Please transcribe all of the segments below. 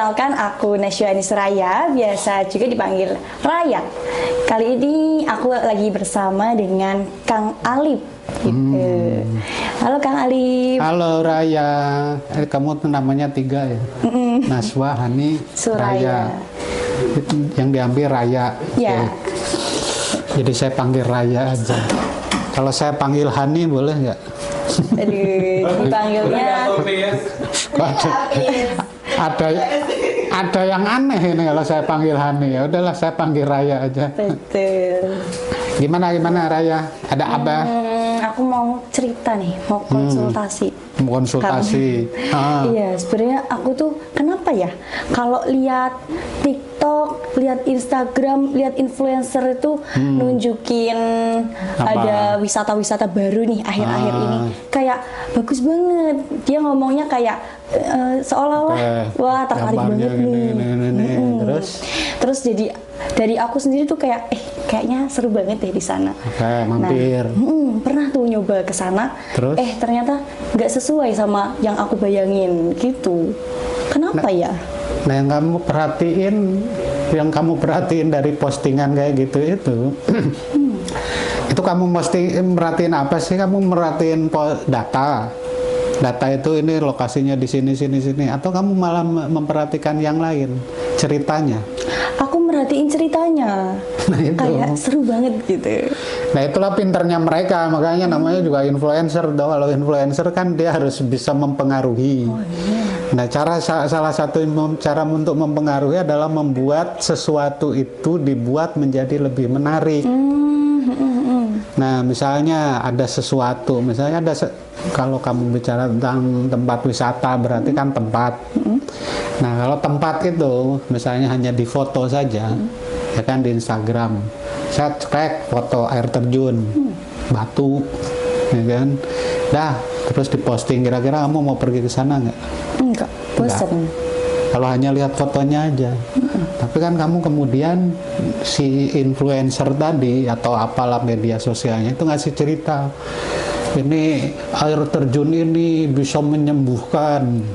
Perkenalkan, aku Nasyuani Suraya, biasa juga dipanggil Raya. Kali ini aku lagi bersama dengan Kang Alip. Gitu. Halo Kang Alip. Halo Raya. Kamu tuh namanya 3 ya? Naswa, Hani, Suraya. Raya. Yang diambil Raya. Ya. Jadi saya panggil Raya aja. Kalau saya panggil Hani boleh nggak? Aduh, dipanggilnya Ada yang aneh ini kalau saya panggil Hani. Ya udahlah, saya panggil Raya aja. betul. Gimana Raya? Ada apa? Aku mau cerita nih, mau konsultasi. Konsultasi. Iya, sebenarnya aku tuh kenapa ya kalau lihat TikTok, lihat Instagram, lihat influencer itu nunjukin Apa? ada wisata-wisata baru nih akhir-akhir ini, kayak bagus banget. Dia ngomongnya kayak seolah-olah wah tertarik Gambarnya banget nih. gini. Terus jadi dari aku sendiri tuh kayak kayaknya seru banget deh di sana. Oke, mampir. Pernah tuh nyoba ke sana. Terus? Ternyata nggak sesuai sama yang aku bayangin gitu. Kenapa ya? Nah, yang kamu perhatiin dari postingan kayak gitu itu, itu kamu mesti merhatiin apa sih? Kamu merhatiin data. Data itu ini lokasinya di sini, atau kamu malah memperhatikan yang lain, ceritanya? Aku merhatiin ceritanya. Nah, itu. Kayak seru banget gitu. Nah, itulah pinternya mereka, makanya namanya juga influencer. Kalau influencer kan dia harus bisa mempengaruhi. Oh, iya. Nah, salah satu cara untuk mempengaruhi adalah membuat sesuatu itu dibuat menjadi lebih menarik. Nah, misalnya ada sesuatu, kalau kamu bicara tentang tempat wisata, berarti kan tempat. Nah, kalau tempat itu misalnya hanya di foto saja, ya kan di Instagram, saya cek foto air terjun, batu, ya kan, terus diposting. Kira-kira kamu mau pergi ke sana nggak? Enggak, bosan. Kalau hanya lihat fotonya aja. Tapi kan kamu kemudian si influencer tadi atau apalah media sosialnya itu ngasih cerita. Ini air terjun ini bisa menyembuhkan.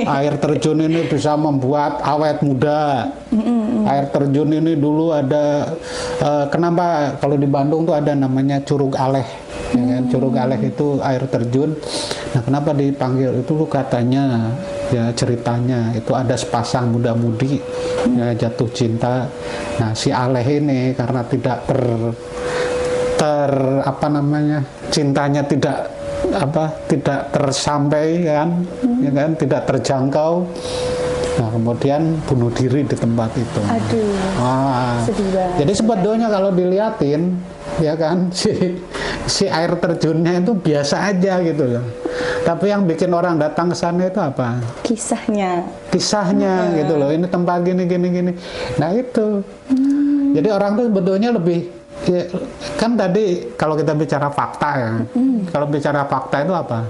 Air terjun ini bisa membuat awet muda. Air terjun ini dulu ada kenapa kalau di Bandung tuh ada namanya Curug Aleh. Ya kan? Curug Aleh itu air terjun. Nah, kenapa dipanggil itu katanya ya ceritanya itu ada sepasang muda-mudi ya, jatuh cinta. Nah, si Aleh ini karena tidak cintanya tidak tersampaikan, ya kan, tidak terjangkau. Nah, kemudian bunuh diri di tempat itu. Aduh. Sedih banget. Jadi sebetulnya kalau diliatin, ya kan, si air terjunnya itu biasa aja gitu loh. Tapi yang bikin orang datang ke sana itu apa? Kisahnya gitu loh. Ini tempat gini. Nah, itu. Jadi orang tuh sebetulnya lebih ya, kan tadi kalau kita bicara fakta ya. Kalau bicara fakta itu apa?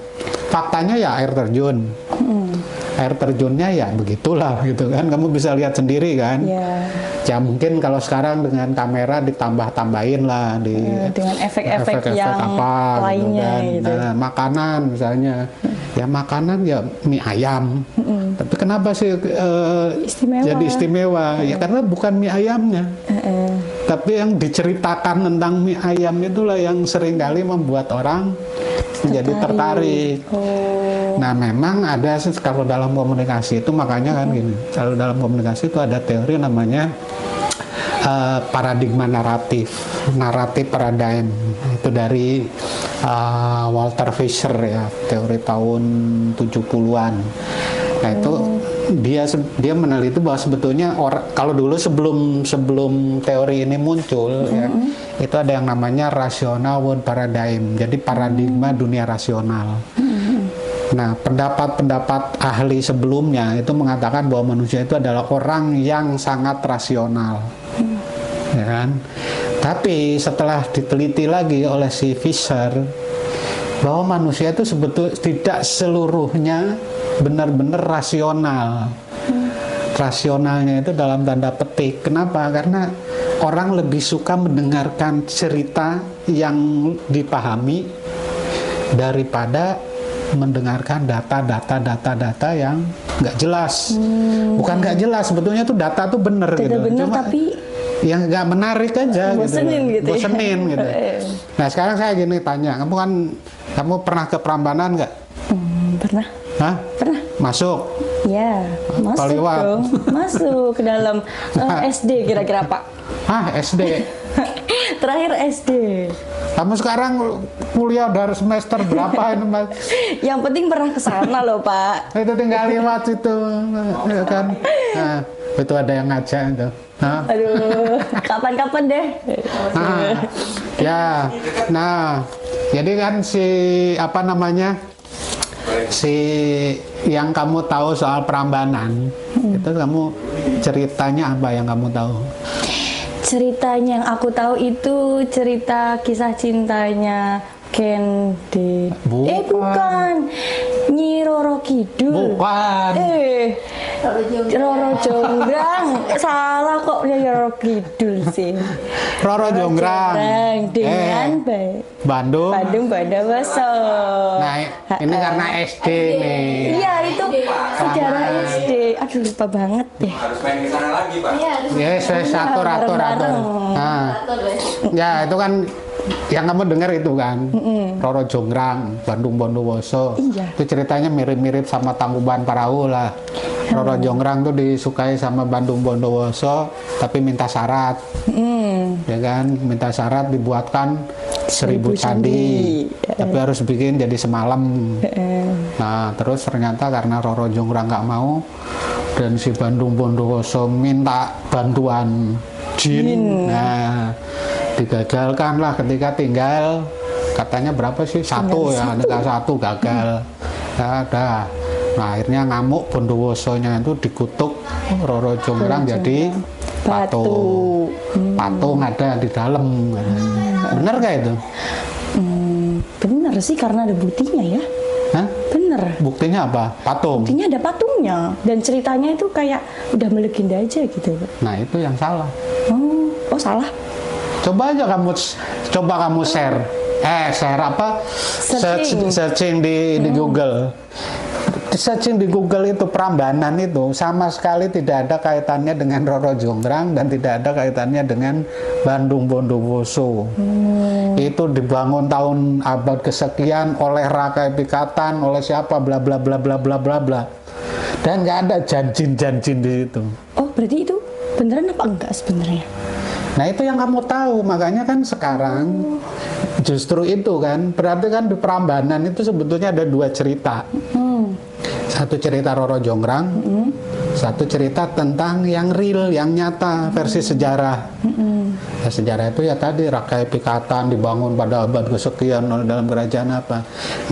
Faktanya ya air terjun. Air terjunnya ya begitulah gitu kan, kamu bisa lihat sendiri kan. Ya mungkin kalau sekarang dengan kamera ditambah-tambahin lah dengan efek-efek yang apa lainnya gitu kan. gitu. Nah, makanan misalnya ya makanan ya mie ayam. Tapi kenapa sih jadi istimewa? Ya karena bukan mie ayamnya, tapi yang diceritakan tentang mie ayam itulah yang seringkali membuat orang menjadi tertarik. Nah, memang ada kalau dalam komunikasi itu makanya kan gini. Kalau dalam komunikasi itu ada teori namanya paradigma naratif paradigm. Itu dari Walter Fisher ya, teori tahun 70-an. Nah, itu dia meneliti bahwa sebetulnya kalau dulu sebelum teori ini muncul ya, itu ada yang namanya rational world paradigm. Jadi paradigma dunia rasional. Nah, pendapat ahli sebelumnya itu mengatakan bahwa manusia itu adalah orang yang sangat rasional, ya kan? Tapi setelah diteliti lagi oleh si Fisher, bahwa manusia itu sebetulnya tidak seluruhnya benar-benar rasional. Rasionalnya itu dalam tanda petik. Kenapa? Karena orang lebih suka mendengarkan cerita yang dipahami daripada mendengarkan data yang nggak jelas. Bukan nggak jelas, sebetulnya tuh data tuh bener Tidak gitu. benar Cuma tapi yang nggak menarik aja bosenin gitu ya. Bosenin gitu. Nah sekarang saya gini tanya, kamu pernah ke Prambanan nggak? Pernah. Hah? Pernah. Masuk? Ya, masuk Lewat. dong. Masuk ke dalam SD kira-kira Pak. Hah, SD? Terakhir SD. Kamu sekarang kuliah dari semester berapa ini Mas? Yang penting pernah ke sana loh Pak. Itu tinggal lewat itu, ya kan? Nah, itu ada yang ngajak itu. Hah? Aduh, kapan-kapan deh. Nah, ya, nah, jadi kan si yang kamu tahu soal Prambanan, itu kamu ceritanya apa yang kamu tahu? Ceritanya yang aku tahu itu cerita kisah cintanya Kende. Bukan. Nyi Roro Kidul. Bukan. Roro Jonggrang. Salah kok Nyi Roro Kidul sih. Roro Jonggrang. Dengan Bandung. Bondowoso. Nah, ini karena SD nih. Iya, itu sejarah SD. Aduh, lupa banget deh. Harus main ke sana lagi, Pak. Yes, atur. Bareng-bareng. Nah, ya itu kan yang kamu dengar itu kan, Roro Jonggrang, Bandung Bondowoso. Iya. Itu ceritanya mirip-mirip sama Tangkuban Perahu lah. Roro Jonggrang tuh disukai sama Bandung Bondowoso, tapi minta syarat, ya kan, minta syarat dibuatkan 1000 candi, tapi harus bikin jadi semalam. Nah, terus ternyata karena Roro Jonggrang nggak mau dan si Bandung Bondowoso minta bantuan jin. Nah, digagalkan lah ketika tinggal katanya berapa sih? Satu ya, tinggal satu gagal. Nah, dah. Nah, akhirnya ngamuk Bondowosonya itu dikutuk Roro Jonggrang jadi patung. Patung ada di dalam. Bener gak itu? Bener sih karena ada buktinya ya. Hah? Bener. Buktinya apa? Patung. Buktinya ada patungnya dan ceritanya itu kayak udah melegenda aja gitu. Nah, itu yang salah. Oh salah. Coba aja kamu share. Share apa? Searching di Google. Searching di Google itu Prambanan itu sama sekali tidak ada kaitannya dengan Roro Jonggrang dan tidak ada kaitannya dengan Bandung Bondowoso. Itu dibangun tahun abad kesekian oleh Rakai Pikatan, oleh siapa bla bla bla bla bla bla bla. Dan nggak ada janjin-janjin di situ. Oh berarti itu beneran apa enggak sebenarnya? Nah itu yang kamu tahu, makanya kan sekarang justru itu kan, berarti kan di Prambanan itu sebetulnya ada dua cerita. Satu cerita Roro Jonggrang, satu cerita tentang yang real, yang nyata, versi sejarah. Nah, sejarah itu ya tadi Rakai Pikatan dibangun pada abad kesekian dalam kerajaan apa.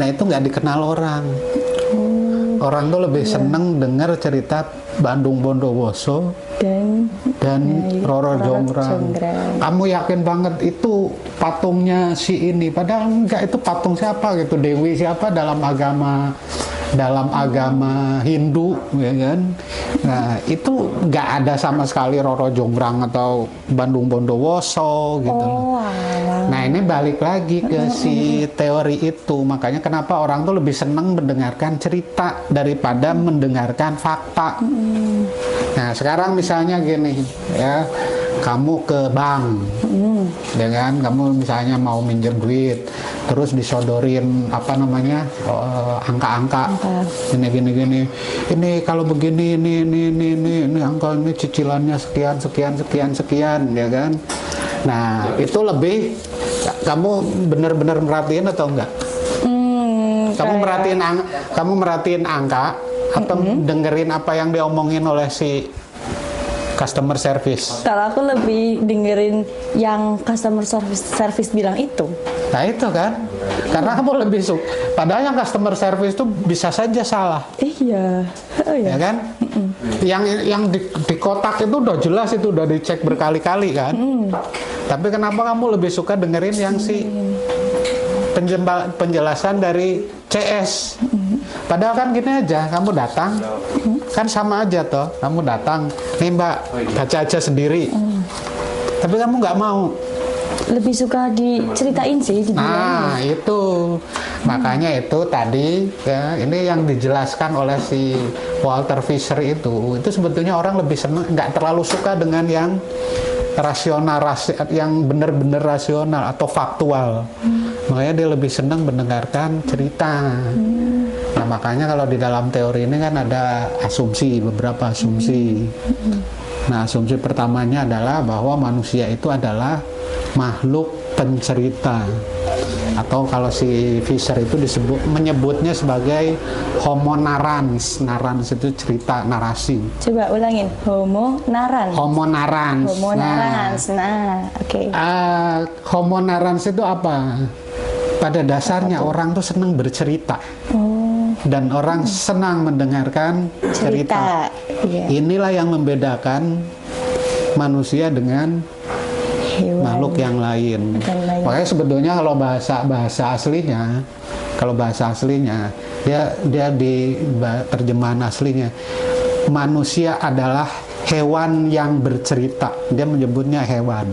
Nah itu nggak dikenal orang. Orang tuh lebih seneng dengar cerita Bandung Bondowoso dan Roro Jonggrang. Kamu yakin banget itu patungnya si ini, padahal enggak, itu patung siapa gitu, Dewi siapa dalam agama Hindu, ya kan? Nah itu nggak ada sama sekali Roro Jonggrang atau Bandung Bondowoso gitu. Nah ini balik lagi ke si teori itu, makanya kenapa orang tuh lebih seneng mendengarkan cerita daripada mendengarkan fakta. Nah sekarang misalnya gini ya, kamu ke bank, ya kan, kamu misalnya mau minjem duit, terus disodorin apa namanya angka-angka, gini, ini kalau begini, ini angka ini cicilannya sekian, ya kan. Nah itu lebih, kamu benar-benar merhatiin atau enggak? Kamu merhatiin angka atau dengerin apa yang diomongin oleh si customer service? Kalau aku lebih dengerin yang customer service bilang itu. Nah itu kan, karena kamu lebih suka. Padahal yang customer service itu bisa saja salah. Iya. Oh, ya kan? Yang di kotak itu udah jelas, itu udah dicek berkali-kali kan. Tapi kenapa kamu lebih suka dengerin yang si penjelasan dari CS? Padahal kan gini aja, kamu datang, kan sama aja toh. Kamu datang, nih Mbak, baca aja sendiri. Tapi kamu nggak mau. lebih suka diceritain sih dibilang. Nah, itu makanya itu tadi ya, ini yang dijelaskan oleh si Walter Fisher itu sebetulnya orang lebih senang, nggak terlalu suka dengan yang rasional, yang benar-benar rasional atau faktual. Makanya dia lebih senang mendengarkan cerita. Nah, makanya kalau di dalam teori ini kan ada asumsi, beberapa asumsi. Nah, asumsi pertamanya adalah bahwa manusia itu adalah makhluk pencerita, atau kalau si Fisher itu menyebutnya sebagai homo narrans. Narrans itu cerita, narasi. Coba ulangin, homo narrans. Homo narrans. Homo narrans. Nah, oke. Homo narrans itu apa? Pada dasarnya orang tuh senang bercerita. Dan orang senang mendengarkan cerita. Iya. Inilah yang membedakan manusia dengan Hewan. makhluk yang lain. Makanya sebetulnya kalau bahasa aslinya, dia di terjemahan aslinya, manusia adalah hewan yang bercerita. Dia menyebutnya hewan.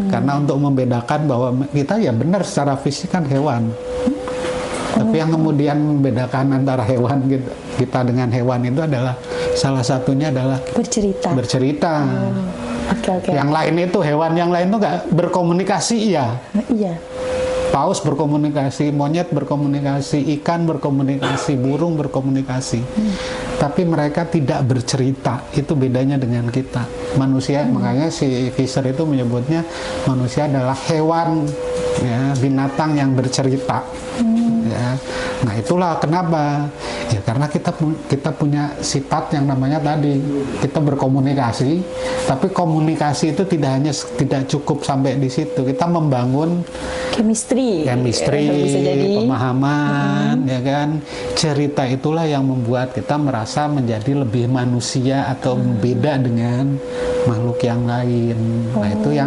Karena untuk membedakan bahwa kita ya benar secara fisik kan hewan. Tapi yang kemudian membedakan antara hewan kita dengan hewan itu adalah salah satunya adalah bercerita. Oke. Yang lain itu hewan yang lain itu nggak berkomunikasi, iya. Iya. Paus berkomunikasi, monyet berkomunikasi, ikan berkomunikasi, burung berkomunikasi. Tapi mereka tidak bercerita. Itu bedanya dengan kita. Manusia, makanya si Fisher itu menyebutnya manusia adalah hewan, ya, binatang yang bercerita. Ya. Nah, itulah kenapa. Ya karena kita punya sifat yang namanya tadi, kita berkomunikasi, tapi komunikasi itu tidak cukup sampai di situ. Kita membangun chemistry, pemahaman, ya kan. Cerita itulah yang membuat kita merasa menjadi lebih manusia atau beda dengan makhluk yang lain. Nah, itu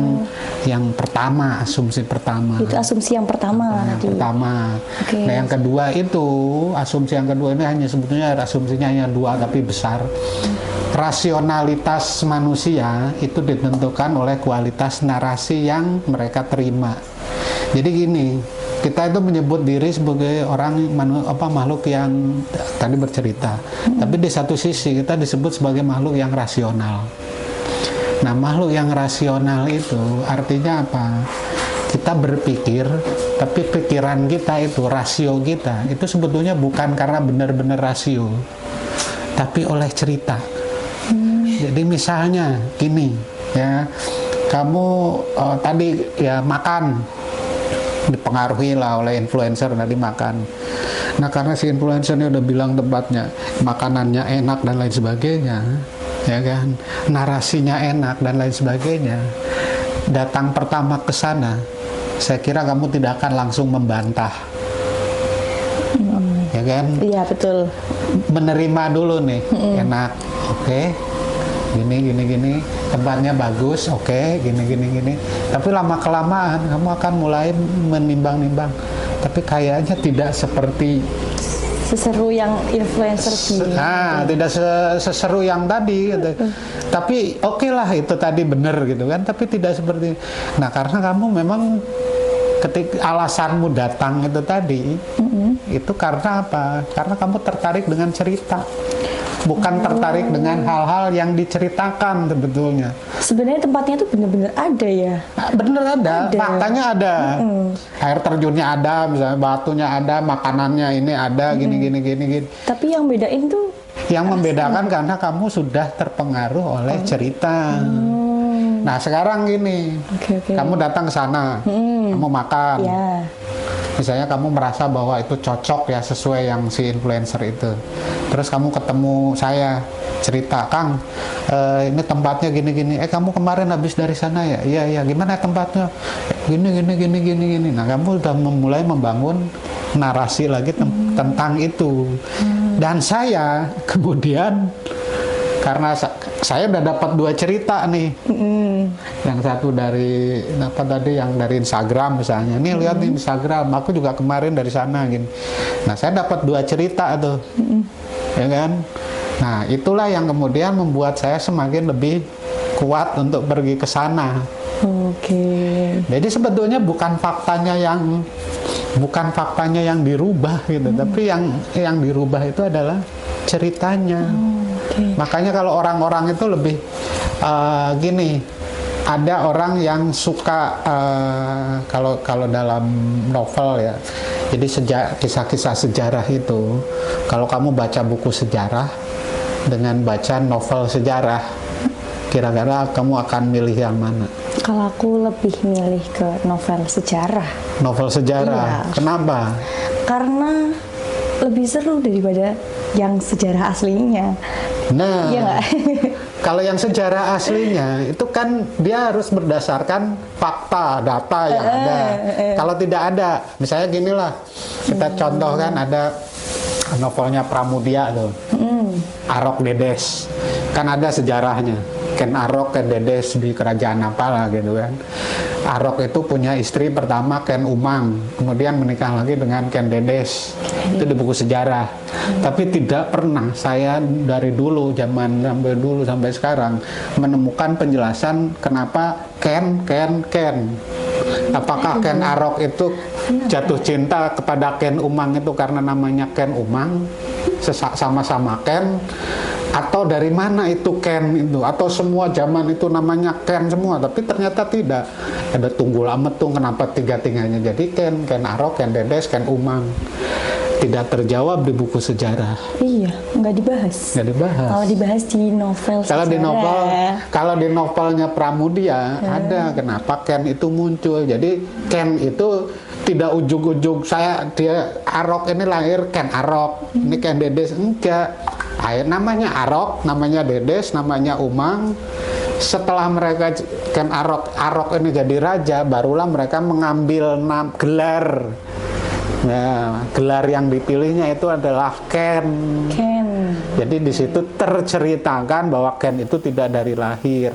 yang pertama, asumsi pertama. Itu asumsi yang pertama. Okay. Nah, yang kedua itu, asumsi yang kedua ini sebetulnya asumsinya hanya dua tapi besar. Rasionalitas manusia itu ditentukan oleh kualitas narasi yang mereka terima. Jadi gini, kita itu menyebut diri sebagai makhluk yang tadi bercerita. Tapi di satu sisi kita disebut sebagai makhluk yang rasional. Nah, makhluk yang rasional itu artinya apa? Kita berpikir, tapi pikiran kita itu, rasio kita, itu sebetulnya bukan karena benar-benar rasio, tapi oleh cerita. Jadi misalnya gini, ya, kamu tadi ya makan, dipengaruhi lah oleh influencer tadi makan. Nah, karena si influencernya udah bilang tempatnya, makanannya enak dan lain sebagainya, ya kan, narasinya enak dan lain sebagainya, datang pertama ke sana, saya kira kamu tidak akan langsung membantah, ya kan? Iya, betul. Menerima dulu nih, enak, oke, gini, tempatnya bagus, oke, gini. Tapi lama kelamaan kamu akan mulai menimbang-nimbang. Tapi kayaknya tidak seperti seseru yang influencer tidak seseru yang tadi gitu. Tapi oke lah itu tadi benar gitu kan, tapi tidak seperti. Nah, karena kamu memang ketika alasanmu datang itu tadi, itu karena apa? Karena kamu tertarik dengan cerita, bukan tertarik dengan hal-hal yang diceritakan sebetulnya. Sebenarnya tempatnya itu benar-benar ada ya? Bener ada, faktanya ada. Air terjunnya ada, misalnya batunya ada, makanannya ini ada, gini. Tapi yang bedain tuh? Yang membedakan karena kamu sudah terpengaruh oleh cerita. Nah, sekarang gini, kamu datang ke sana, kamu makan. Yeah. Misalnya kamu merasa bahwa itu cocok ya sesuai yang si influencer itu. Terus kamu ketemu saya, cerita, Kang, ini tempatnya gini. Kamu kemarin habis dari sana ya? Iya. Gimana tempatnya? Gini. Nah, kamu sudah mulai membangun narasi lagi tentang itu. Dan saya kemudian karena saya udah dapat dua cerita nih. Yang satu dari yang dari Instagram misalnya. Nih lihat di Instagram, aku juga kemarin dari sana gini. Nah, saya dapat dua cerita tuh. Ya kan? Nah, itulah yang kemudian membuat saya semakin lebih kuat untuk pergi ke sana. Oke. Jadi sebetulnya bukan faktanya yang dirubah gitu, tapi yang dirubah itu adalah ceritanya. Oke. Makanya kalau orang-orang itu lebih gini, ada orang yang suka kalau dalam novel ya. Jadi kisah-kisah sejarah itu, kalau kamu baca buku sejarah dengan baca novel sejarah, kira-kira kamu akan milih yang mana? Kalau aku lebih milih ke novel sejarah. Novel sejarah. Iya. Kenapa? Karena lebih seru daripada yang sejarah aslinya. Nah, Iya nggak? kalau yang sejarah aslinya itu kan dia harus berdasarkan fakta, data yang ada. Kalau tidak ada, misalnya ginilah, kita contohkan ada novelnya Pramudia tuh, Arok Dedes, kan ada sejarahnya. Ken Arok, Ken Dedes di kerajaan apalah gitu kan. Arok itu punya istri pertama Ken Umang, kemudian menikah lagi dengan Ken Dedes. Itu di buku sejarah. Tapi tidak pernah saya dari dulu sampai sekarang menemukan penjelasan kenapa Ken. Apakah Ken Arok itu jatuh cinta kepada Ken Umang itu karena namanya Ken Umang, sama-sama Ken, atau dari mana itu Ken itu, atau semua zaman itu namanya Ken semua? Tapi ternyata tidak. Ada Tunggul Ametung, kenapa tiga-tiganya jadi Ken Arok, Ken Dedes, Ken Umang? Tidak terjawab di buku sejarah. Iya, nggak dibahas. Nggak dibahas. Kalau dibahas di novel sejarah. Kalau di novelnya Pramudia ada kenapa Ken itu muncul. Jadi Ken itu tidak ujung-ujung dia Arok ini lahir Ken Arok, ini Ken Dedes, enggak. Namanya Arok, namanya Dedes, namanya Umang. Setelah mereka Ken Arok ini jadi raja, barulah mereka mengambil gelar. Nah, gelar yang dipilihnya itu adalah Ken. Jadi di situ terceritakan bahwa Ken itu tidak dari lahir,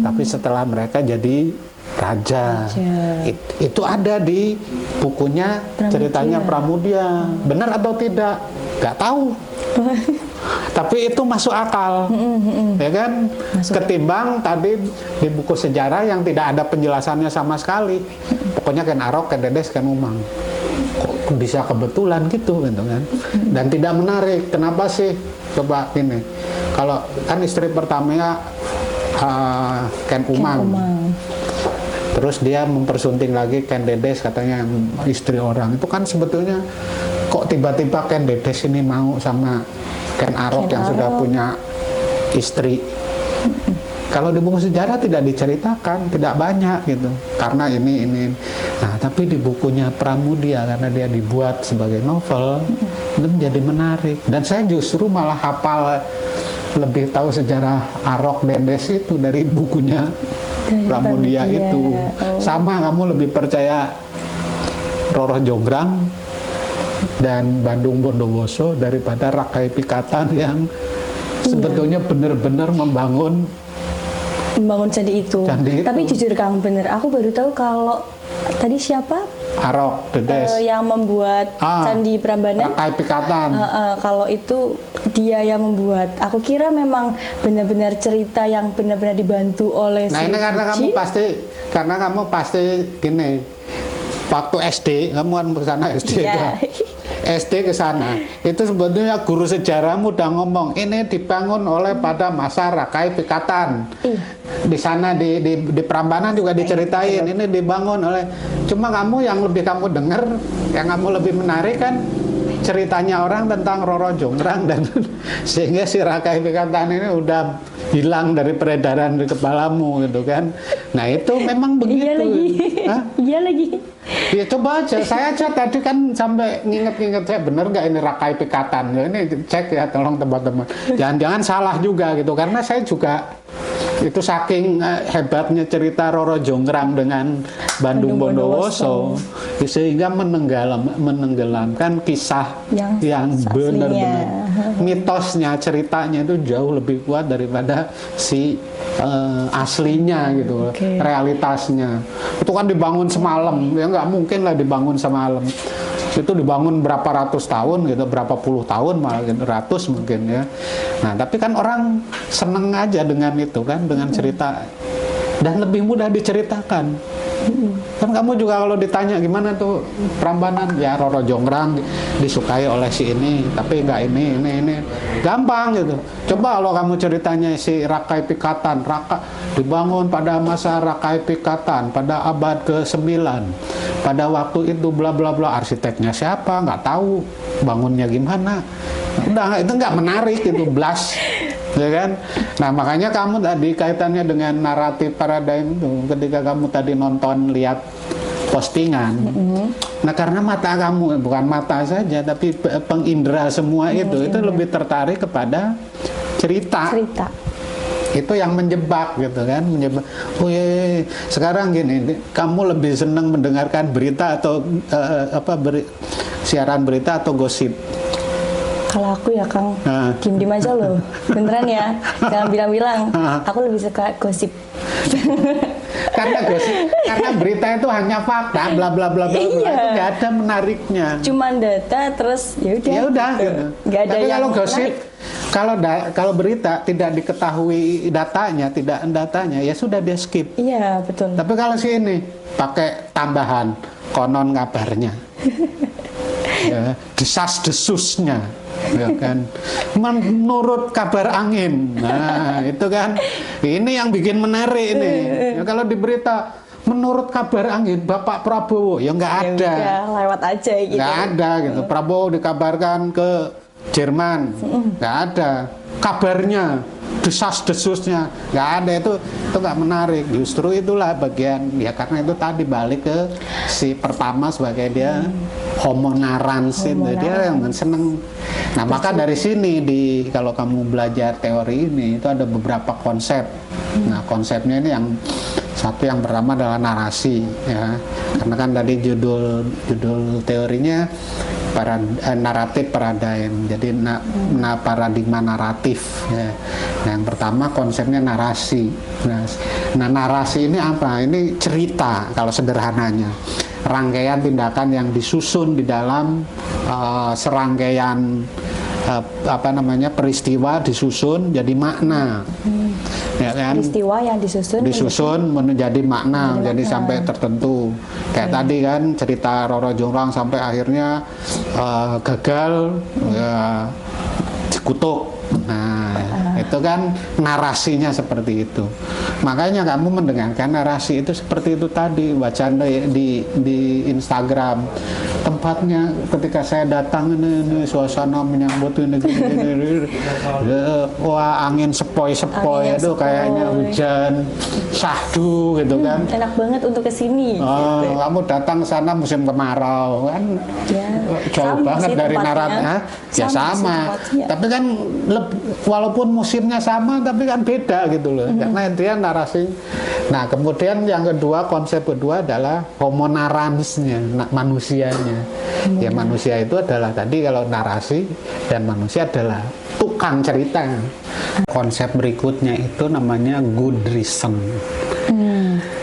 tapi setelah mereka jadi raja. Itu ada di bukunya ceritanya Pramudia. Benar atau tidak? Gak tahu. Tapi itu masuk akal, ya kan? Ketimbang tadi di buku sejarah yang tidak ada penjelasannya sama sekali. Pokoknya Ken Arok, Ken Dedes, Ken Umang. Kok bisa kebetulan gitu kan? Dan tidak menarik. Kenapa sih? Coba ini. Kalau kan istri pertamanya Ken Umang. Terus dia mempersunting lagi Ken Dedes, katanya istri orang. Itu kan sebetulnya kok tiba-tiba Ken Dedes ini mau sama Ken Arok yang sudah punya istri. Kalau di buku sejarah tidak diceritakan, tidak banyak gitu. Karena ini. Nah, tapi di bukunya Pramudia karena dia dibuat sebagai novel, itu menjadi menarik. Dan saya justru malah hafal lebih tahu sejarah Arok Dedes itu dari bukunya Pramudia itu. Sama, kamu lebih percaya Roro Jonggrang dan Bandung Bondowoso daripada Rakai Pikatan yang sebetulnya benar-benar membangun candi itu. Tapi jujur Kang, bener, aku baru tahu kalau tadi siapa? Arok Dedes yang membuat Candi Prambanan. Rakai Pikatan. Kalau itu dia yang membuat. Aku kira memang benar-benar cerita yang benar-benar dibantu oleh Nah, ini karena kamu pasti gini. Waktu SD, kamu kan ke sana SD kan? SD ke sana. Itu sebetulnya guru sejarahmu udah ngomong, ini dibangun oleh pada masa Rakai Pikatan. Di sana di Prambanan juga diceritain, ini dibangun oleh. Cuma kamu yang lebih kamu dengar, yang kamu lebih menarik kan ceritanya orang tentang Roro Jonggrang dan sehingga si Rakai Pikatan ini udah hilang dari peredaran di kepalamu gitu kan. Nah, itu memang begitu. Iya lagi. Ya coba aja, saya aja tadi kan sampai nginget-nginget, saya bener nggak ini Rakai Pikatan? Ya, ini cek ya, tolong teman-teman. Jangan-jangan salah juga gitu, karena saya juga itu saking hebatnya cerita Roro Jonggrang dengan Bandung Bondowoso sehingga menenggelamkan kisah yang benar-benar mitosnya, ceritanya itu jauh lebih kuat daripada si aslinya gitu. Realitasnya itu kan dibangun semalam, ya nggak mungkin lah dibangun semalam. itu dibangun berapa ratus tahun gitu, berapa puluh tahun malah ratus mungkin ya. Nah tapi kan orang seneng aja dengan itu kan, dengan cerita, dan lebih mudah diceritakan. Kan kamu juga kalau ditanya gimana tuh Prambanan, ya Roro Jonggrang disukai oleh si ini, tapi enggak ini gampang gitu. Coba kalau kamu ceritanya si Rakai Pikatan, Raka dibangun pada masa Rakai Pikatan pada abad ke-9, pada waktu itu bla bla bla, arsiteknya siapa nggak tahu, bangunnya gimana, udah itu nggak menarik, itu blas. Ya kan? Nah makanya kamu tadi kaitannya dengan naratif paradigm itu, ketika kamu tadi nonton lihat postingan, nah karena mata kamu, bukan mata saja tapi pengindra semua itu lebih tertarik kepada cerita. Itu yang menjebak gitu kan, menjebak. Oh iya, sekarang gini, kamu lebih senang mendengarkan berita atau siaran berita atau gosip? Kalau aku ya Kang, diem aja loh, beneran ya, jangan bilang-bilang. Aku lebih suka gosip. Karena gosip, karena berita itu hanya fakta, bla bla bla bla, itu nggak ada menariknya. Cuman data terus ya udah. Ya udah. Gitu. Nggak ada. Tapi yang kalau gosip, menarik. kalau berita tidak diketahui datanya, ya sudah dia skip. Iya betul. Tapi kalau si ini pakai tambahan konon kabarnya, ya, desas-desusnya, ya kan, menurut kabar angin, nah itu kan, ini yang bikin menarik ini. Ya, kalau di berita menurut kabar angin Bapak Prabowo, ya nggak ada, ya, lewat aja gitu, nggak ada gitu. Prabowo dikabarkan ke Jerman, nggak ada kabarnya, desas-desusnya nggak ada, itu nggak menarik. Justru itulah bagian ya, karena itu tadi balik ke si pertama sebagai dia homo narans, itu dia yang seneng. Nah maka dari sini kalau kamu belajar teori ini itu ada beberapa konsep. Nah konsepnya ini yang satu, yang pertama adalah narasi ya, karena kan tadi judul teorinya naratif paradigm, jadi paradigma naratif ya. Nah yang pertama konsepnya narasi. Nah narasi ini apa? Ini cerita kalau sederhananya, rangkaian tindakan yang disusun di dalam serangkaian peristiwa disusun jadi makna. Ya kan? Peristiwa yang disusun menjadi makna, jadi sampai tertentu. Kayak tadi kan cerita Roro Jonggrang sampai akhirnya gagal ya, dikutuk. Nah, itu kan narasinya seperti itu. Makanya kamu mendengarkan narasi itu seperti itu tadi, bacaan di Instagram. Tempatnya ketika saya datang ini suasana menyambut ini. Wah, angin sepoi-sepoi itu kayaknya hujan syahdu gitu kan. Enak banget untuk kesini. Gitu. Kamu datang ke sana musim kemarau kan. Ya, jauh banget dari naratif. Ya sama. Tapi kan walaupun musimnya sama tapi kan beda gitu loh. Karena intinya narasi. Nah, kemudian yang kedua, konsep kedua adalah homo naransnya, manusianya. Ya manusia itu adalah tadi kalau narasi, dan manusia adalah tukang cerita. Konsep berikutnya itu namanya good reason.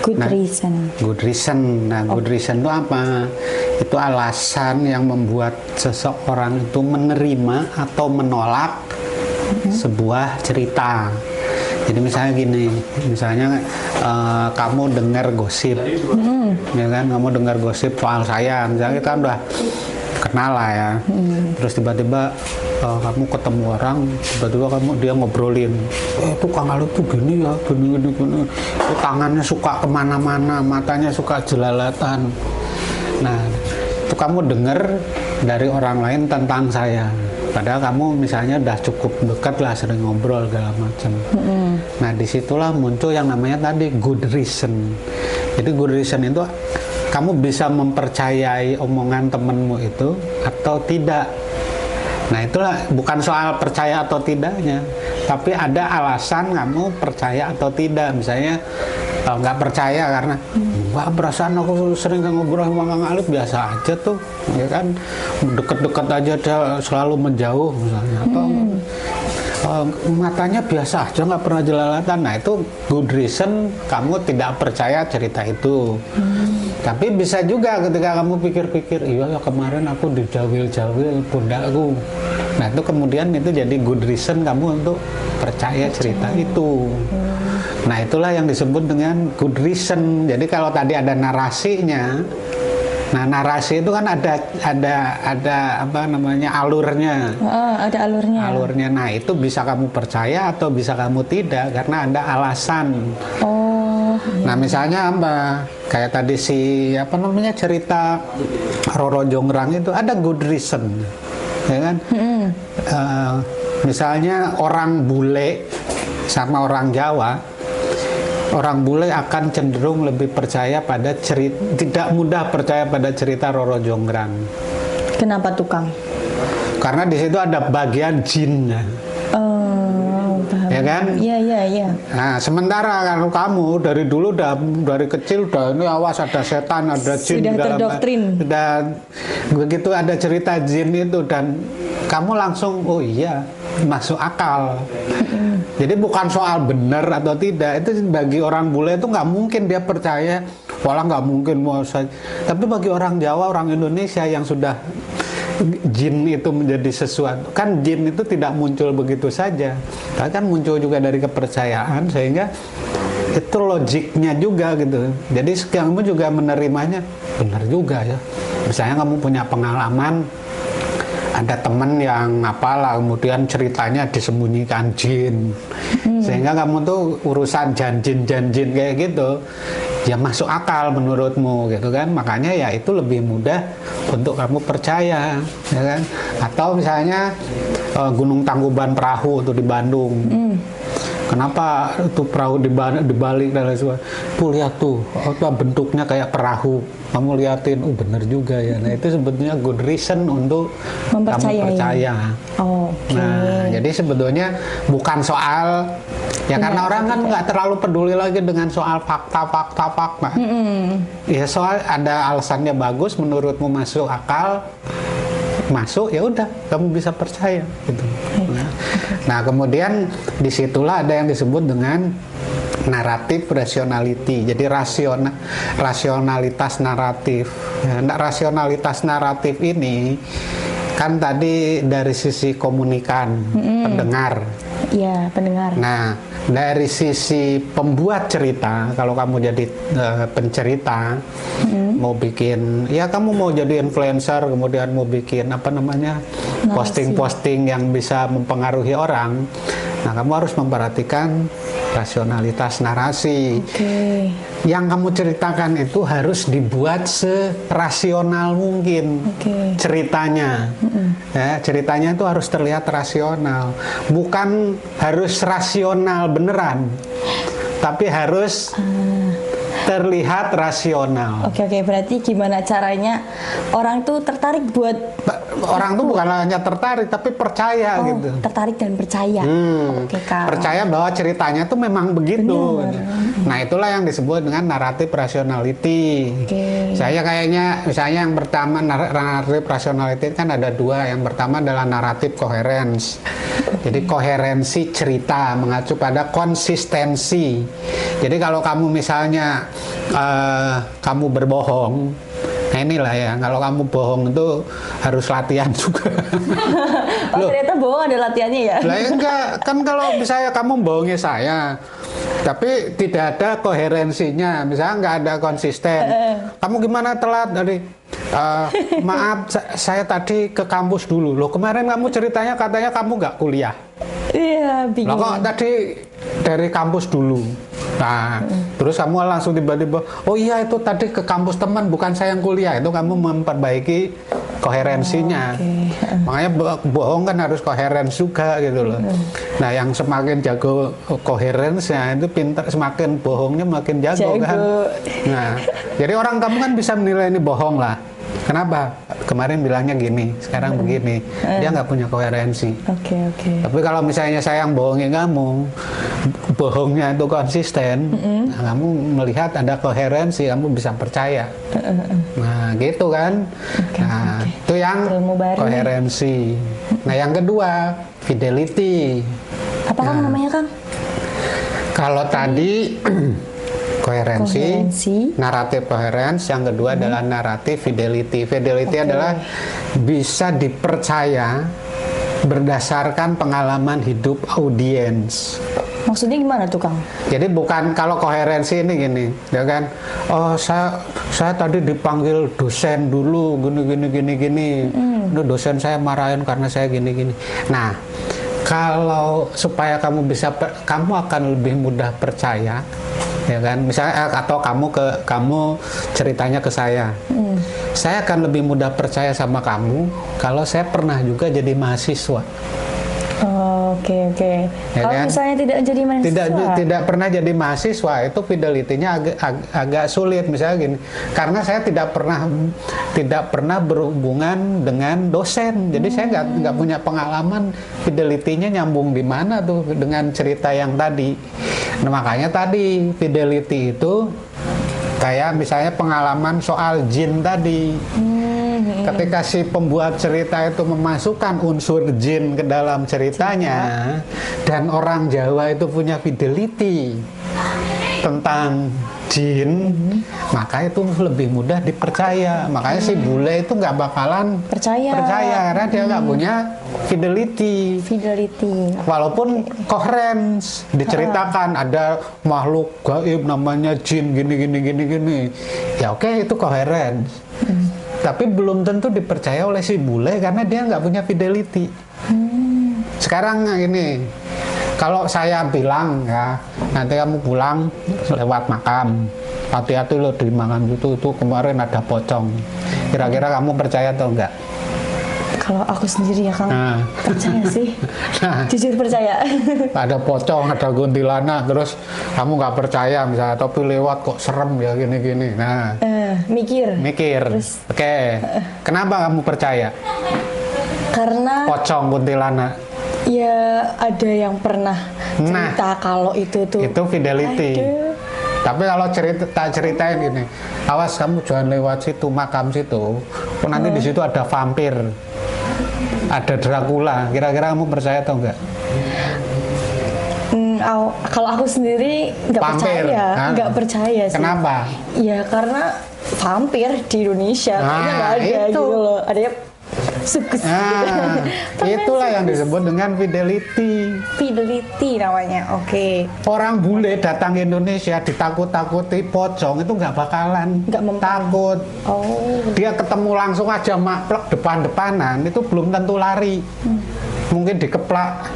Good reason. Good reason. Nah, good reason itu apa? Itu alasan yang membuat seseorang itu menerima atau menolak sebuah cerita. Jadi misalnya gini, kamu dengar gosip, ya kan? Kamu dengar gosip soal saya, misalnya kita udah kenal lah ya. Terus tiba-tiba kamu ketemu orang, tiba-tiba dia ngobrolin, itu Kang Alip tuh gini ya, gini. Itu tangannya suka kemana-mana, matanya suka jelalatan. Nah, itu kamu dengar dari orang lain tentang saya. Padahal kamu misalnya udah cukup dekat lah, sering ngobrol segala macam. Nah disitulah muncul yang namanya tadi good reason. Jadi good reason itu kamu bisa mempercayai omongan temenmu itu atau tidak. Nah itulah bukan soal percaya atau tidaknya, tapi ada alasan kamu percaya atau tidak. Misalnya nggak percaya karena wah perasaan aku sering ngobrol sama Kang Alip biasa aja tuh, ya kan, deket-deket aja dia selalu menjauh misalnya, atau matanya biasa aja, nggak pernah jelalatan. Nah itu good reason kamu tidak percaya cerita itu. Tapi bisa juga ketika kamu pikir-pikir, iya ya kemarin aku dijawil-jawil pundakku. Nah itu kemudian itu jadi good reason kamu untuk percaya cerita itu. Nah itulah yang disebut dengan good reason. Jadi kalau tadi ada narasinya, nah narasi itu kan ada apa namanya alurnya. Ada alurnya. Alurnya. Nah itu bisa kamu percaya atau bisa kamu tidak karena ada alasan. Nah misalnya apa? Kayak tadi apa namanya cerita Roro Jonggrang itu ada good reason, ya kan? Misalnya orang bule sama orang Jawa, orang bule akan cenderung lebih percaya pada cerita, tidak mudah percaya pada cerita Roro Jonggrang. Kenapa tukang? Karena di situ ada bagian jinnya. Ya kan? Iya. Nah, sementara kalau kamu dari dulu dari kecil ini awas ada setan, ada jin, sudah terdoktrin. Dan begitu ada cerita jin itu dan kamu langsung oh iya masuk akal. Jadi bukan soal benar atau tidak, itu bagi orang bule itu nggak mungkin dia percaya, walau nggak mungkin mau saya. Tapi bagi orang Jawa, orang Indonesia yang sudah jin itu menjadi sesuatu, kan jin itu tidak muncul begitu saja, kan muncul juga dari kepercayaan, sehingga itu logiknya juga gitu. Jadi kamu juga menerimanya benar juga ya. Misalnya kamu punya pengalaman ada teman yang apalah kemudian ceritanya disembunyikan jin, sehingga kamu tuh urusan janjin kayak gitu ya masuk akal menurutmu gitu kan, makanya ya itu lebih mudah untuk kamu percaya ya kan. Atau misalnya Gunung Tangkuban Perahu tuh di Bandung, kenapa itu perahu dibalik dan lain sebagainya, tuh lihat tuh bentuknya kayak perahu, kamu liatin, bener juga ya. Nah itu sebetulnya good reason untuk kamu percaya. Okay. Nah jadi sebetulnya bukan soal ya karena orang kan nggak terlalu peduli lagi dengan soal fakta. Ya soal ada alasannya bagus, menurutmu masuk akal, masuk ya udah kamu bisa percaya gitu. Nah kemudian disitulah ada yang disebut dengan naratif rationality. Jadi rasionalitas naratif. Nah, rasionalitas naratif ini kan tadi dari sisi komunikan pendengar. Iya, pendengar. Nah, dari sisi pembuat cerita, kalau kamu jadi pencerita, mau bikin, ya kamu mau jadi influencer, kemudian mau bikin apa namanya, posting-posting yang bisa mempengaruhi orang, nah kamu harus memperhatikan rasionalitas narasi. Yang kamu ceritakan itu harus dibuat serasional mungkin ceritanya. Ya, ceritanya itu harus terlihat rasional, bukan harus rasional beneran, tapi harus terlihat rasional. Oke, berarti gimana caranya orang tuh tertarik buat orang tuh bukan hanya tertarik tapi percaya gitu. Tertarik dan percaya. Kak. Percaya bahwa ceritanya tuh memang begitu. Nah, itulah yang disebut dengan naratif rationality. Saya kayaknya misalnya yang pertama naratif rationality kan ada dua. Yang pertama adalah naratif coherence. Jadi koherensi cerita mengacu pada konsistensi. Jadi kalau kamu misalnya kamu berbohong, nah inilah ya, kalau kamu bohong itu harus latihan juga. Ternyata bohong ada latihannya ya? Lah enggak, kan kalau misalnya kamu bohongi saya, tapi tidak ada koherensinya, misalnya nggak ada konsisten. Kamu gimana telat dari? Maaf, saya tadi ke kampus dulu. Loh kemarin kamu ceritanya katanya kamu nggak kuliah. Iya, bingung. Loh kok tadi dari kampus dulu? Nah, terus kamu langsung tiba-tiba, oh iya itu tadi ke kampus teman, bukan saya yang kuliah. Itu kamu memperbaiki koherensinya. Makanya bohong kan harus koheren juga gitu loh. Nah, yang semakin jago koherensnya itu pintar, semakin bohongnya makin jago kan. Nah, jadi orang kamu kan bisa menilai ini bohong lah. Kenapa? kemarin bilangnya gini, sekarang begini. Dia nggak punya koherensi. Oke. Tapi kalau misalnya saya yang bohongin kamu, bohongnya itu konsisten, nah, kamu melihat ada koherensi, kamu bisa percaya. Nah, gitu kan. Itu yang Ilmu baru koherensi. Nah, yang kedua, fidelity. Apa Kang namanya Kang? Kalau tadi koherensi, naratif coherence, yang kedua adalah naratif fidelity. Fidelity adalah bisa dipercaya berdasarkan pengalaman hidup audiens. Maksudnya gimana tuh Kang? Jadi bukan, kalau koherensi ini gini, ya kan? Oh, saya tadi dipanggil dosen dulu, gini. Ini dosen saya marahin karena saya gini. Nah, kalau supaya kamu kamu akan lebih mudah percaya, ya kan? Misalnya atau kamu ceritanya ke saya. Saya akan lebih mudah percaya sama kamu kalau saya pernah juga jadi mahasiswa. Oke. Ya Kalau kan? misalnya tidak jadi mahasiswa, tidak pernah jadi mahasiswa, itu fidelity-nya agak sulit, misalnya gini. Karena saya tidak pernah berhubungan dengan dosen, jadi saya nggak punya pengalaman fidelity-nya nyambung di mana tuh dengan cerita yang tadi. Nah, makanya tadi fidelity itu kayak misalnya pengalaman soal jin tadi. Ketika si pembuat cerita itu memasukkan unsur jin ke dalam ceritanya, dan orang Jawa itu punya fidelity tentang jin, maka itu lebih mudah dipercaya. Makanya si bule itu nggak bakalan percaya karena dia nggak punya fidelity. Walaupun coherence, diceritakan ada makhluk gaib namanya jin gini. Ya oke, itu coherence. Tapi belum tentu dipercaya oleh si bule karena dia nggak punya fidelity. Sekarang ini, kalau saya bilang ya, nanti kamu pulang lewat makam, hati-hati loh di makam itu kemarin ada pocong. Kira-kira kamu percaya atau enggak? Kalau aku sendiri ya Kang, percaya sih. Jujur percaya. Ada pocong, ada kuntilanak, terus kamu nggak percaya misalnya, tapi lewat kok serem ya gini. Nah, mikir. Terus, Oke. Kenapa kamu percaya? Karena Pocong, kuntilanak. ya ada yang pernah cerita kalau itu fidelity. Tapi kalau ceritain gini, awas kamu jangan lewat situ, makam situ. Nanti di situ ada vampir, ada Dracula. Kira-kira kamu percaya atau enggak? Kalau aku sendiri nggak percaya sih. Kenapa? Ya karena vampir di Indonesia kayaknya nggak ada gitu loh. Adanya sukus. Itulah yang disebut dengan Fidelity namanya. Oke. Orang bule datang ke Indonesia ditakut-takuti pocong itu nggak bakalan takut. Dia ketemu langsung aja maplek depan-depanan, itu belum tentu lari. Mungkin dikeplak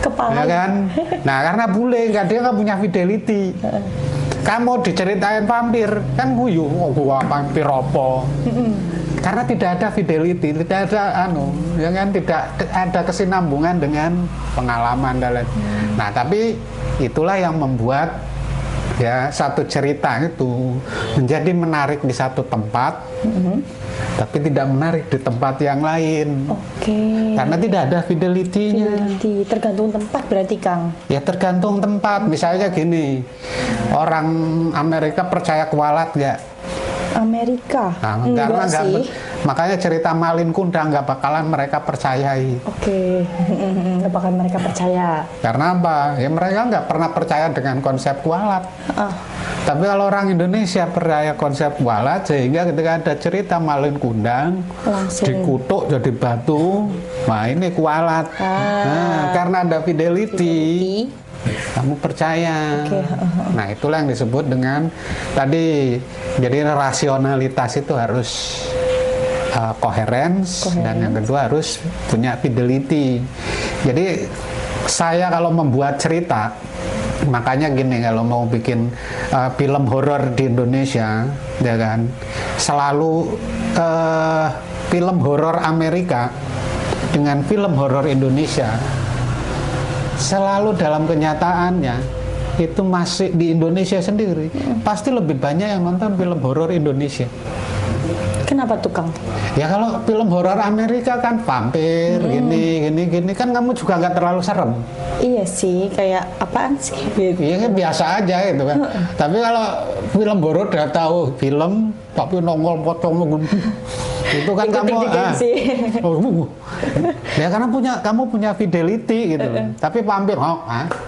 kepala, ya kan? Nah, karena bule dia nggak punya fidelity. Kamu diceritain vampir kan guyu, gua vampir apa? Karena tidak ada fidelity, tidak ada ya kan, tidak ada kesinambungan dengan pengalaman dan lain. Nah, tapi itulah yang membuat ya satu cerita itu menjadi menarik di satu tempat, tapi tidak menarik di tempat yang lain. Karena tidak ada fidelity-nya. Tergantung tempat berarti Kang. Ya tergantung tempat. Misalnya gini, orang Amerika percaya kualat nggak? Amerika? Enggak sih. Makanya cerita Malin Kundang nggak bakalan mereka percayai. Nggak bakalan mereka percaya. Karena apa? Ya mereka nggak pernah percaya dengan konsep kualat. Tapi kalau orang Indonesia percaya konsep kualat, sehingga ketika ada cerita Malin Kundang langsung dikutuk jadi batu, wah ini kualat. Nah, karena ada fidelity, kamu percaya. Nah, itulah yang disebut dengan tadi, jadi rasionalitas itu harus coherence, dan yang kedua harus punya fidelity. Jadi saya kalau membuat cerita, makanya gini, kalau mau bikin film horor di Indonesia, ya kan, selalu film horor Amerika dengan film horor Indonesia selalu dalam kenyataannya itu masih di Indonesia sendiri pasti lebih banyak yang nonton film horor Indonesia. Kenapa tukang? Ya kalau film horor Amerika kan vampir, gini kan kamu juga nggak terlalu serem. Iya sih, kayak apaan sih? Gitu. Iya kan biasa aja gitu kan. Tapi kalau film horor udah tahu film tapi nongol pocong itu kan kamu ya karena kamu punya fidelity gitu. Tapi vampir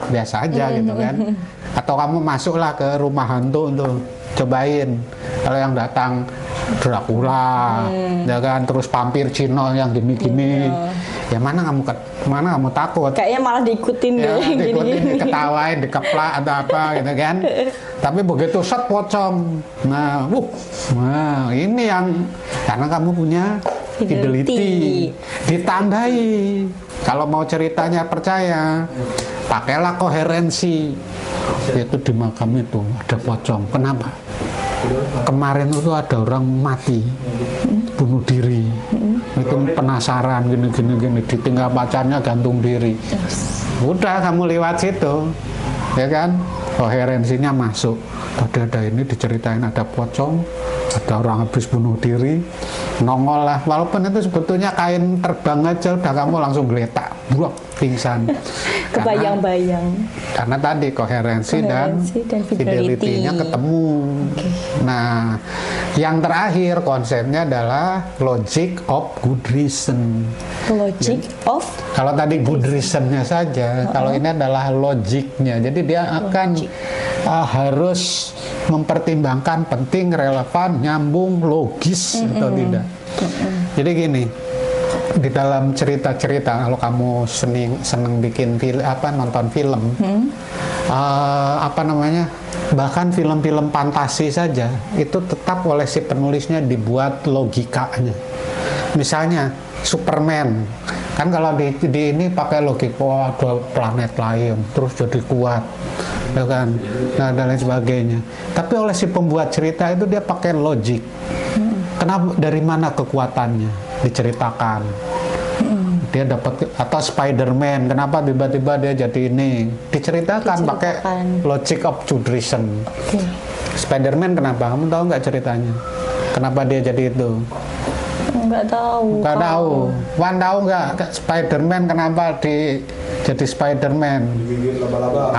biasa aja gitu kan. Atau kamu masuklah ke rumah hantu untuk cobain. Kalau yang datang Dracula, ya kan, terus vampir Cina yang gini-gini, ya mana kamu takut? Kayaknya malah diikutin ya, deh, diikutin, gini-gini. diketawain, dikeplak atau apa gitu kan. Tapi begitu shot pocong, nah ini yang karena kamu punya fidelity, ditandai. Kalau mau ceritanya percaya, pakailah koherensi. Itu di makam itu ada pocong. Kenapa? Kemarin itu ada orang mati, bunuh diri. Itu penasaran gini, ditinggal pacarnya gantung diri. Udah kamu lewat situ, ya kan? Koherensinya masuk. Tadi ada ini diceritain ada pocong, ada orang habis bunuh diri, nongol lah. Walaupun itu sebetulnya kain terbang aja, udah kamu langsung geletak, buak, pingsan. Kebayang-bayang. Karena tadi koherensi dan fidelity-nya ketemu. Nah, yang terakhir konsepnya adalah logic of good reason. Logic of? Kalau tadi good reason-nya saja, kalau ini adalah logiknya. Jadi dia akan harus mempertimbangkan penting, relevan, nyambung, logis atau tidak. Jadi gini, di dalam cerita-cerita kalau kamu seneng bikin nonton film, bahkan film-film fantasi saja itu tetap oleh si penulisnya dibuat logikanya. Misalnya Superman, kan kalau di ini pakai logika ada planet lain terus jadi kuat, ya kan, nah dan lain sebagainya. Tapi oleh si pembuat cerita itu dia pakai logik. Kenapa, dari mana kekuatannya diceritakan? Dia dapat, atau Spider-Man, kenapa tiba-tiba dia jadi ini? Diceritakan pakai logic of good reason. Spider-Man kenapa? Kamu tahu nggak ceritanya? Kenapa dia jadi itu? Nggak tahu. Nggak tahu. Wan tahu nggak Spider-Man kenapa jadi Spider-Man? Digigit laba-laba.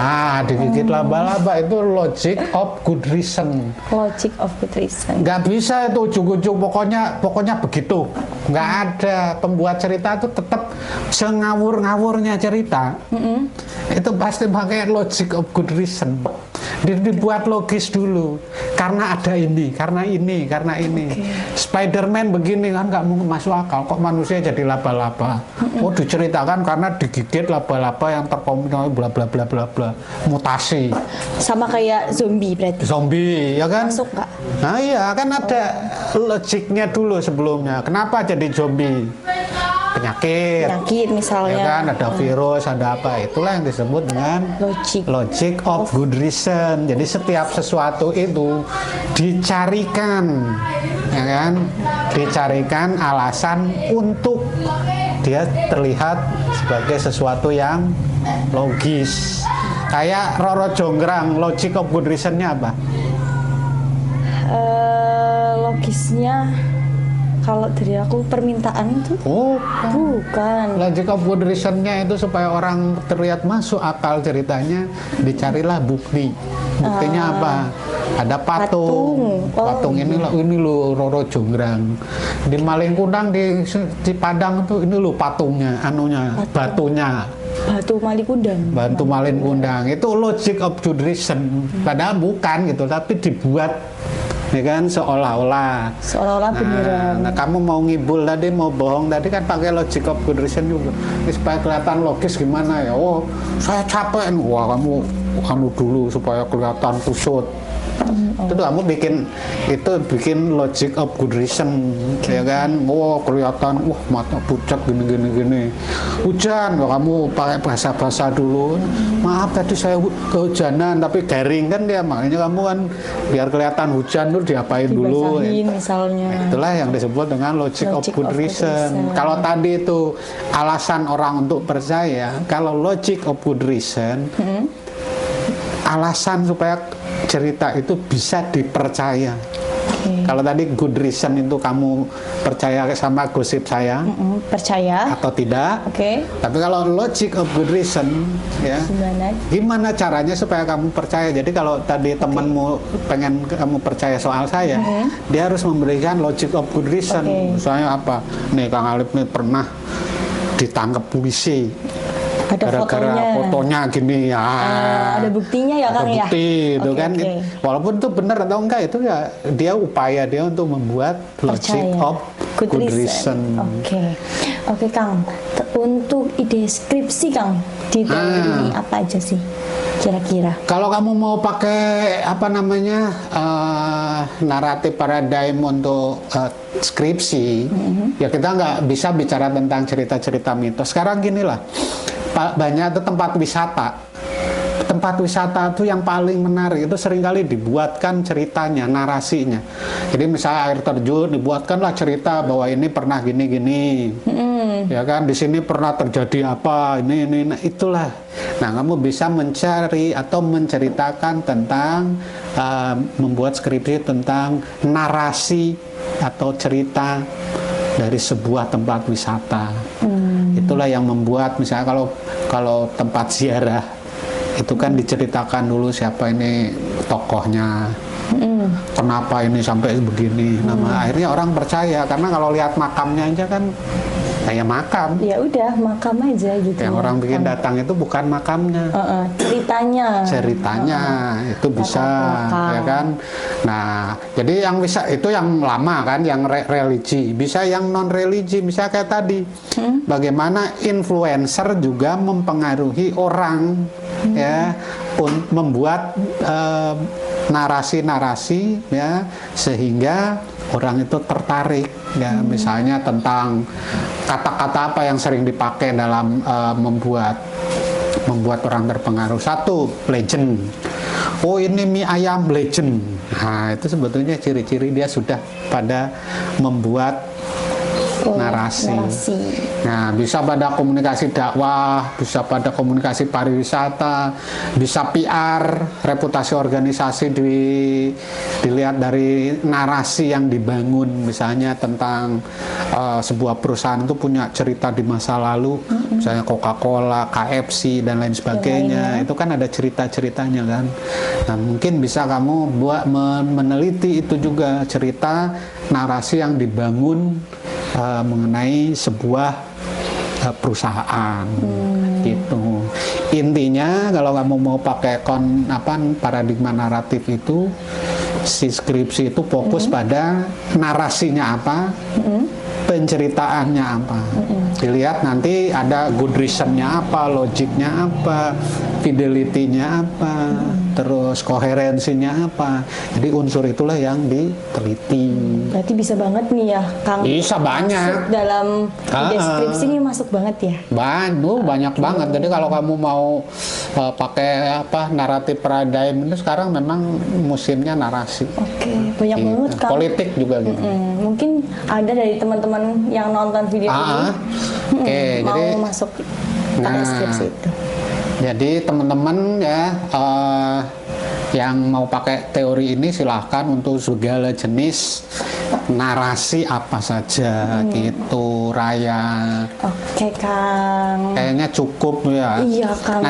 Digigit laba-laba itu logic of good reason. Logic of good reason. Nggak bisa itu ujung-ujung pokoknya begitu. Nggak ada, pembuat cerita itu tetap sengawur-ngawurnya cerita. Itu pasti pakai logic of good reason. Dibuat logis dulu. Karena ada ini, karena ini. Spider-Man begini kan nggak mungkin masuk akal. Kok manusia jadi laba-laba? Oh diceritakan karena digigit laba-laba yang terkomunikasi bla bla bla bla bla. Mutasi. Sama kayak zombie berarti. Zombie, ya kan? Masuk nggak? Nah iya, kan ada logiknya dulu sebelumnya. Kenapa jadi zombie? Penyakit misalnya, ya kan, ada virus, ada apa, itulah yang disebut dengan logic of good reason. Jadi setiap sesuatu itu dicarikan, ya kan, dicarikan alasan untuk dia terlihat sebagai sesuatu yang logis. Kayak Roro Jonggrang, logic of good reason-nya apa? Logisnya kalau dari aku permintaan tuh bukan. Logic of good reason-nya itu supaya orang terlihat masuk akal ceritanya, dicarilah bukti. Buktinya apa? Ada patung. Patung ini lo Roro Jonggrang. Di Malingkundang di Padang tuh ini lo patungnya, batunya. Batu Malingkundang. Batu Malingkundang itu logic of good reason. Padahal bukan gitu, tapi dibuat, ya kan, seolah-olah beneran. Nah, kamu mau ngibul tadi, mau bohong tadi kan pakai logic of good reason juga. Ini supaya kelihatan logis gimana ya? Oh, saya capek. Wah, kamu dulu supaya kelihatan kusut. Itu kamu bikin logic of good reason, ya kan? Oh, kelihatan, mata pucat gini. Hujan, kamu pakai bahasa dulu. Maaf tadi saya kehujanan, tapi garing kan dia, makanya kamu kan biar kelihatan hujan tuh diapain dulu. Misalnya. Itulah yang disebut dengan logic of good reason. Kalau tadi itu alasan orang untuk percaya, kalau logic of good reason, alasan supaya cerita itu bisa dipercaya. Kalau tadi good reason itu kamu percaya sama gosip saya Percaya. atau tidak. Oke. Tapi kalau logic of good reason, ya, gimana caranya supaya kamu percaya? Jadi kalau tadi temanmu pengen kamu percaya soal saya, dia harus memberikan logic of good reason. Misalnya apa? Nih Kang Alip nih pernah ditangkap polisi. Ada fotonya gini ya. Ada buktinya ya Kang ya. Bukti itu kan. Walaupun itu benar atau enggak itu ya dia upaya dia untuk membuat logic of good reason. Oke Kang. Untuk ide skripsi Kang di teori ini apa aja sih kira-kira? Kalau kamu mau pakai apa namanya naratif paradigm untuk skripsi, ya kita nggak bisa bicara tentang cerita-cerita mitos. Sekarang gini lah, banyak itu tempat wisata. Tempat wisata itu yang paling menarik itu seringkali dibuatkan ceritanya, narasinya. Jadi misalnya air terjun dibuatkanlah cerita bahwa ini pernah gini-gini, ya kan, di sini pernah terjadi apa, ini, nah, itulah. Nah, kamu bisa mencari atau menceritakan tentang membuat skripsi tentang narasi atau cerita dari sebuah tempat wisata. Itulah yang membuat misalnya kalau tempat ziarah itu kan diceritakan dulu siapa ini tokohnya, kenapa ini sampai begini. Akhirnya orang percaya karena kalau lihat makamnya aja kan kayak makam. Ya udah makam aja gitu. Yang orang bikin datang itu bukan makamnya. Ceritanya itu bisa, ya kan. Nah, jadi yang bisa itu yang lama kan, yang religi. Bisa yang non religi, misalnya kayak tadi. Bagaimana influencer juga mempengaruhi orang, ya, membuat narasi-narasi, ya, sehingga orang itu tertarik, ya, misalnya tentang kata-kata apa yang sering dipakai dalam membuat orang terpengaruh. Satu, legend. Oh, ini mie ayam legend. Nah, itu sebetulnya ciri-ciri dia sudah pada membuat narasi. Nah, bisa pada komunikasi dakwah, bisa pada komunikasi pariwisata, bisa PR, reputasi organisasi dilihat dari narasi yang dibangun, misalnya tentang sebuah perusahaan itu punya cerita di masa lalu, misalnya Coca-Cola, KFC dan lain sebagainya. Itu kan ada cerita-ceritanya kan. Nah, mungkin bisa kamu meneliti itu juga cerita narasi yang dibangun mengenai sebuah perusahaan, gitu. Intinya kalau kamu mau pakai paradigma naratif itu, si skripsi itu fokus pada narasinya apa, penceritaannya apa. Dilihat nanti ada good reason-nya apa, logiknya apa, fidelity-nya apa, terus koherensinya apa. Jadi unsur itulah yang diteliti. Berarti bisa banget nih ya Kang. Bisa banyak. Masuk dalam deskripsi ini masuk banget ya. Banyak banget. Jadi kalau kamu mau pakai naratif paradigm itu sekarang memang musimnya narasi. Banyak banget Kang. Politik juga gitu. Mungkin ada dari teman-teman yang nonton video ini. Mau jadi masuk pakai skripsi itu. Jadi teman-teman ya yang mau pakai teori ini silahkan untuk segala jenis narasi apa saja gitu, Raya. Oke Kang. Kayaknya cukup ya. Iya Kang.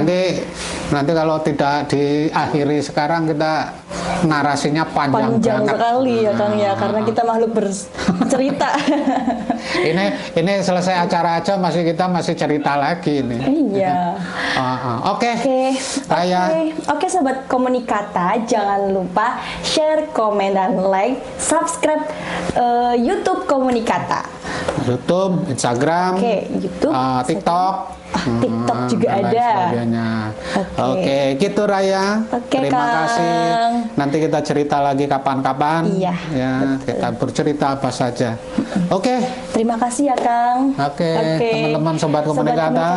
Nanti kalau tidak diakhiri sekarang kita narasinya panjang banget. Sekali ya Kang ya, karena kita makhluk bercerita. ini selesai acara aja kita masih cerita lagi ini. Iya. Oke. Raya. Oke sobat Komunikata, jangan lupa share, komen dan like, subscribe YouTube Komunikata. YouTube, Instagram, YouTube, TikTok. TikTok juga ada. Oke, gitu Raya. Terima kasih. Nanti kita cerita lagi kapan-kapan. Iya. Ya, kita bercerita apa saja. Oke. Terima kasih ya Kang. Oke. Teman-teman sobat Komunikata.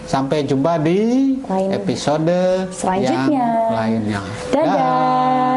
Sampai jumpa di episode selanjutnya. Yang lainnya. Dadah.